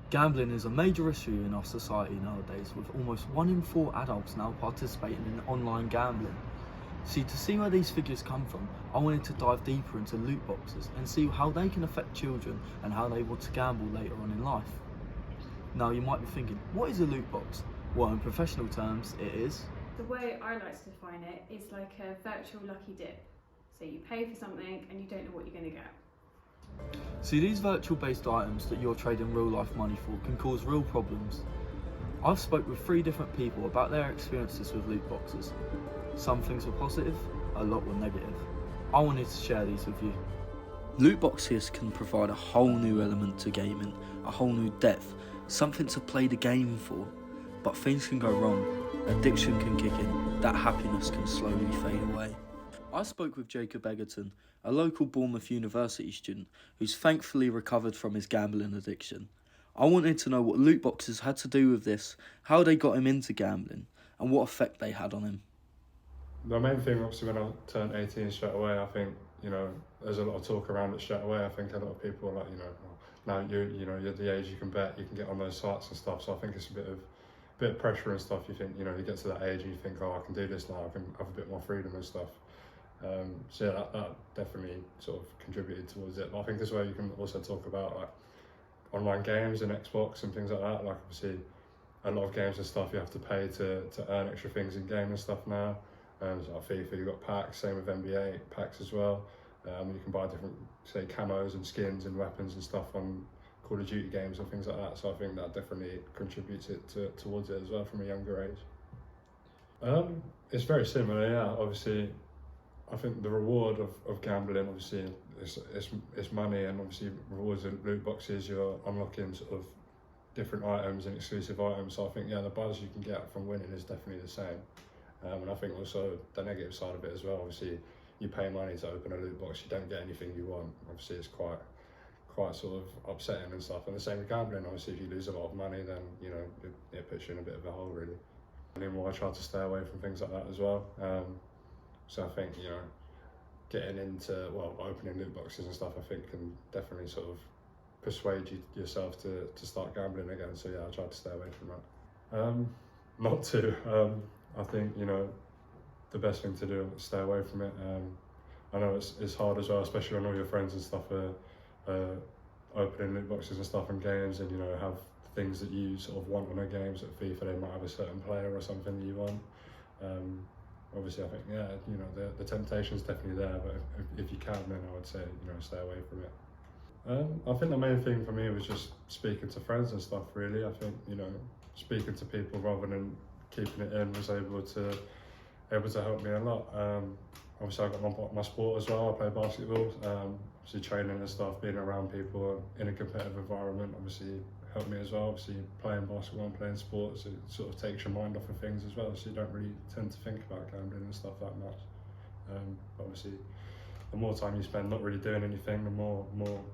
Gambling is a major issue in our society nowadays, with almost 1 in 4 adults now participating in online gambling. See, to see where these figures come from, I wanted to dive deeper into loot boxes and see how they can affect children and how they want to gamble later on in life. Now you might be thinking, what is a loot box? Well, in professional terms, it is... The way I like to define it is like a virtual lucky dip. So you pay for something and you don't know what you're going to get. See, these virtual based items that you're trading real life money for can cause real problems. I've spoke with 3 different people about their experiences with loot boxes. Some things were positive, a lot were negative. I wanted to share these with you. Loot boxes can provide a whole new element to gaming, a whole new depth, something to play the game for. But things can go wrong, addiction can kick in, that happiness can slowly fade away. I spoke with Jacob Egerton, a local Bournemouth University student who's thankfully recovered from his gambling addiction. I wanted to know what loot boxes had to do with this, how they got him into gambling, and what effect they had on him. The main thing, obviously, when I turned 18 straight away, I think, there's a lot of talk around it straight away. I think a lot of people are like, now you're the age you can bet, you can get on those sites and stuff. So I think it's a bit of pressure and stuff. You think, you get to that age and you think, oh, I can do this now, I can have a bit more freedom and stuff. So yeah, that definitely sort of contributed towards it. But I think this way you can also talk about like online games and Xbox and things like that. Like obviously a lot of games and stuff you have to pay to earn extra things in game and stuff now. So like FIFA, you've got packs, same with NBA packs as well. You can buy different, say, camos and skins and weapons and stuff on Call of Duty games and things like that. So I think that definitely contributes towards it as well from a younger age. It's very similar, yeah. Obviously, I think the reward of gambling, obviously, it's money, and obviously rewards of loot boxes, you're unlocking sort of different items and exclusive items. So I think, yeah, the buzz you can get from winning is definitely the same. And I think also the negative side of it as well, obviously, you pay money to open a loot box, you don't get anything you want. Obviously, it's quite sort of upsetting and stuff. And the same with gambling, obviously, if you lose a lot of money, then, it puts you in a bit of a hole, really. Anymore, I try to stay away from things like that as well. So I think, getting into, opening loot boxes and stuff, I think can definitely sort of persuade yourself to start gambling again. So yeah, I try to stay away from that. Not to. I think, the best thing to do is stay away from it. I know it's hard as well, especially when all your friends and stuff are opening loot boxes and stuff and games, and have things that you sort of want on their games. At FIFA, they might have a certain player or something that you want. Obviously, I think, yeah, the temptation's definitely there, but if you can, then I would say, stay away from it. I think the main thing for me was just speaking to friends and stuff, really. I think, speaking to people rather than keeping it in was able to help me a lot. Obviously, I got my sport as well. I play basketball. Obviously, training and stuff, being around people in a competitive environment, obviously helped me as well. Obviously, playing basketball and playing sports, it sort of takes your mind off of things as well, so you don't really tend to think about gambling and stuff that much. Obviously, the more time you spend not really doing anything, the more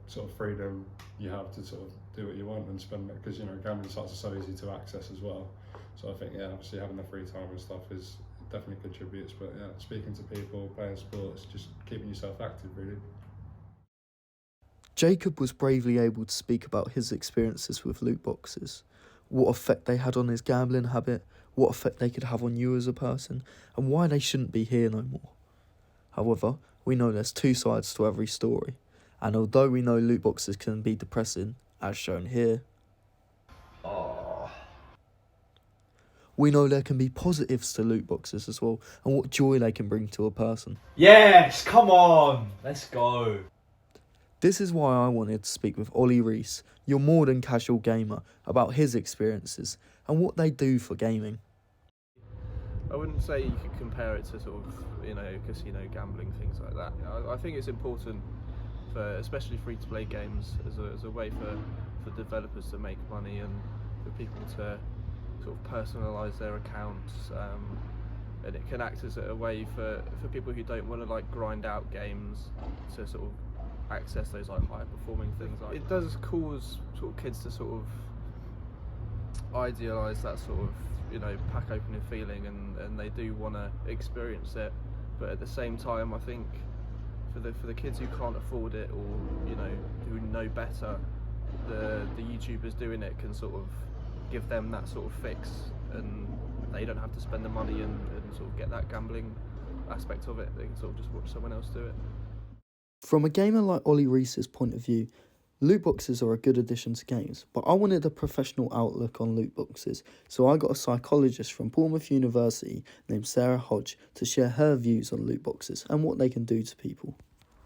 sort of freedom you have to sort of do what you want and spend it, because gambling sites are so easy to access as well. So I think, yeah, obviously having the free time and stuff definitely contributes. But yeah, speaking to people, playing sports, just keeping yourself active, really. Jacob was bravely able to speak about his experiences with loot boxes, what effect they had on his gambling habit, what effect they could have on you as a person, and why they shouldn't be here no more. However, we know there's 2 sides to every story, and although we know loot boxes can be depressing, as shown here, we know there can be positives to loot boxes as well, and what joy they can bring to a person. Yes, come on, let's go. This is why I wanted to speak with Ollie Rees, your more than casual gamer, about his experiences and what they do for gaming. I wouldn't say you could compare it to sort of, casino gambling, things like that. I think it's important for, especially free-to-play games, as a way for developers to make money and for people to sort of personalise their accounts, and it can act as a way for people who don't want to grind out games to sort of access those higher performing things. It does cause sort of kids to sort of idealise that sort of pack opening feeling, and they do want to experience it, but at the same time I think for the kids who can't afford it, or who know better, the YouTubers doing it can sort of give them that sort of fix, and they don't have to spend the money and sort of get that gambling aspect of it. They can sort of just watch someone else do it. From a gamer like Ollie Reese's point of view, loot boxes are a good addition to games, but I wanted a professional outlook on loot boxes, so I got a psychologist from Bournemouth University named Sarah Hodge to share her views on loot boxes and what they can do to people.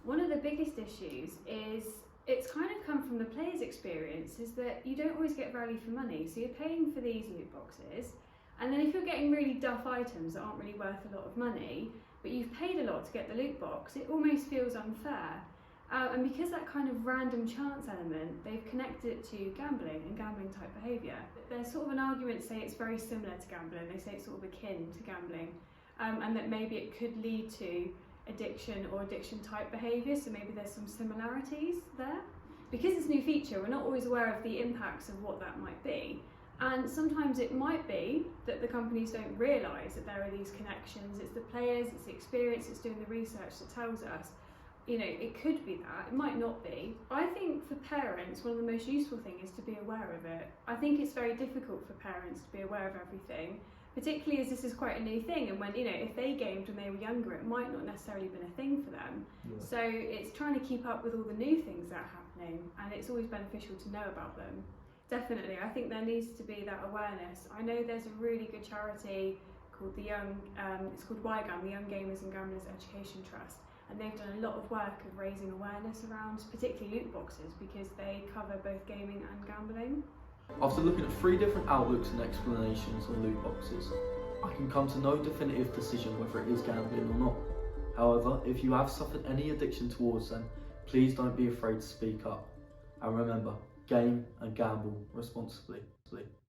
One of the biggest issues is it's kind of come from the player's experience, is that you don't always get value for money. So you're paying for these loot boxes, and then if you're getting really duff items that aren't really worth a lot of money, but you've paid a lot to get the loot box, it almost feels unfair. And because that kind of random chance element, they've connected it to gambling and gambling type behaviour. There's sort of an argument to say it's very similar to gambling. They say it's sort of akin to gambling, and that maybe it could lead to addiction or addiction type behaviour, so maybe there's some similarities there. Because it's a new feature, we're not always aware of the impacts of what that might be. And sometimes it might be that the companies don't realise that there are these connections. It's the players, it's the experience, it's doing the research that tells us. You know, it could be that, it might not be. I think for parents, one of the most useful things is to be aware of it. I think it's very difficult for parents to be aware of everything, particularly as this is quite a new thing, and when, you know, if they gamed when they were younger, it might not necessarily been a thing for them. Yeah. So it's trying to keep up with all the new things that are happening, and it's always beneficial to know about them. Definitely, I think there needs to be that awareness. I know there's a really good charity called it's called YGAM, the Young Gamers and Gamblers Education Trust, and they've done a lot of work of raising awareness around particularly loot boxes, because they cover both gaming and gambling. After looking at 3 different outlooks and explanations on loot boxes, I can come to no definitive decision whether it is gambling or not. However, if you have suffered any addiction towards them, please don't be afraid to speak up. And remember, game and gamble responsibly.